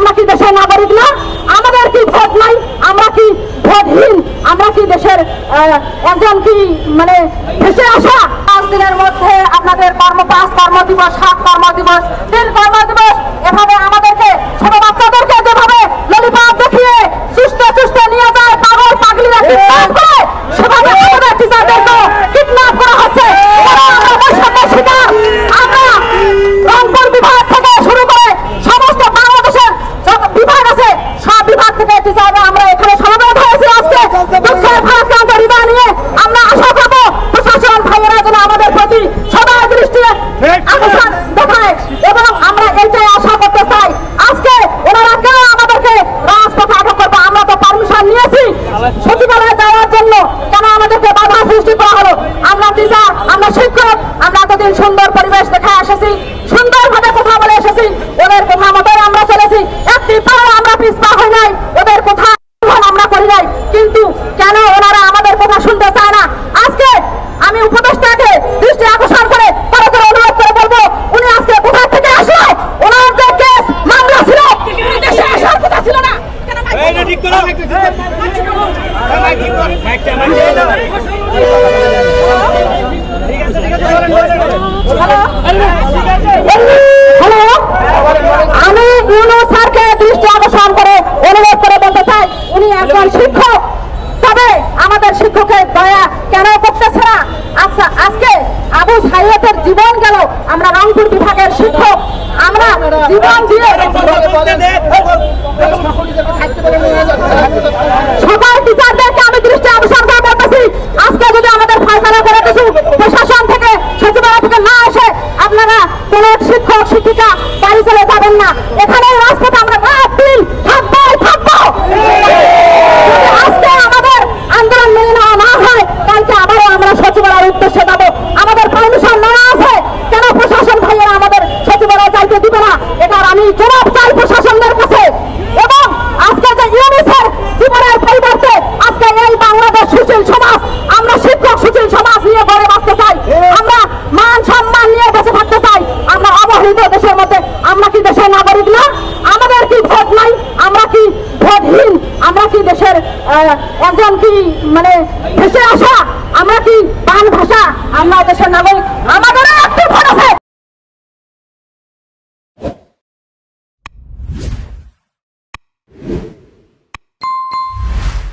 আমরা কি দেশের নাগরিক না? আমাদের কি ভোট নাই? আমরা কি ভোটহীন? আমরা কি দেশের একজন কি মানে ভেসে আসা? 5 দিনের মধ্যে আপনাদের 5 কর্মদিবস, 7 কর্মদিবস, 3 কর্মদিবস, এভাবে আমাদেরকে ছোট বাচ্চাদেরকে যেভাবে ললিপপ দেখিয়ে সুস্থ নিয়ে যায় পাগল পাগলিরা কিডন্যাপ করে, সেভাবে আমাদের টিচারদেরকে কিডন্যাপ করা হচ্ছে। আমরা রংপুর বিভাগ থেকে শুরু করে সমস্ত বাংলাদেশের যত বিভাগ আছে সব বিভাগ থেকে টিচাররা আমরা এখানে সমবেত হয়েছি। আজকে দুঃখের ভারাক্রান্ত হৃদয় নিয়ে আমরা আশা করবো প্রশাসন ভাইয়েরা যেন আমাদের প্রতি সবার দৃষ্টি আকর্ষণ দেখায়, এবং আমরা এইটাই আশা করতে চাই। আজকে ওনারা কেন আমাদেরকে রাজপথে আটক করবো? আমরা তো পারমিশন নিয়েছি সচিবালয়ে যাওয়ার জন্য, কেন আমাদেরকে বাধা সৃষ্টি করা হলো? আমরা টিচার, আমরা শিক্ষক, আমরা এতদিন সুন্দর পরিবেশ দেখায় এসেছি, সুন্দরভাবে কথা বলে এসেছি, ওদের কথা মতোই আমরা চলেছি, একটি পাও আমরা পিছপা হই নাই, ওদের কথা আমরা করি নাই, কিন্তু কেন ওনারা আমাদের কথা শুনতে চায় না? আজকে আমি উপদেষ্টাকে দৃষ্টি আকর্ষণ করে তারা অনুরোধ করে বলবো, উনি আজকে কোথা থেকে আসলো? ওনার যে কেস মামলা ছিল দেশে আসার কথা ছিল না। আমি ইউনূস স্যারকে দৃষ্টি আকর্ষণ করে অনুরোধ করে বলতে চাই, উনি একজন শিক্ষক, তবে আমাদের শিক্ষকের দয়া কেন করতেছে না? আচ্ছা, আজকে আবু সাইয়্যদের জীবন গেল, আমরা রংপুর বিভাগের শিক্ষক, আমরা জীবন দিয়ে সকল টিচারদেরকে আমি দৃষ্টি আকর্ষণ করে বলতেছি, আজকে যদি আমাদের ফয়সালা করে কিছু প্রশাসন থেকে সচিবালয় থেকে না আসে, আপনারা কোন শিক্ষক শিক্ষিকা বাড়ি চলে যাবেন না। এখানে রাজপথে আমরা রাত দিন থাকবো। আজকে আমাদের আন্দোলন মেনে নেওয়া না হয়, কালকে আবারও আমরা সচিবালয়ের উদ্দেশ্যে যাবো। আমাদের পারমিশন নেওয়া আছে, কেন প্রশাসন ভাইয়েরা আমাদের সচিবালয় যাইতে দিবে না? এটার আমি জবাব চাই প্রশাসনদের কাছে। এবং আজকে যে ইউনিসের জীবনের পরিবর্তে আজকে এই বাংলাদেশ সুশীল সমাজ, আমরা শিক্ষক সুশীল সমাজ নিয়ে গড়ে বাঁচতে চাই, আমরা মান সম্মান নিয়ে বেঁচে থাকতে চাই। আমরা অবহেলিত দেশের মধ্যে আমরা কি দেশের নাগরিক না? আমাদের কি ভোট নাই? আমরা কি ভোটহীন? আমরা কি দেশের একজন কি মানে ভেসে আসা? আমরা কি বান ভাষা? আমরা দেশের নাগরিক? আমাদের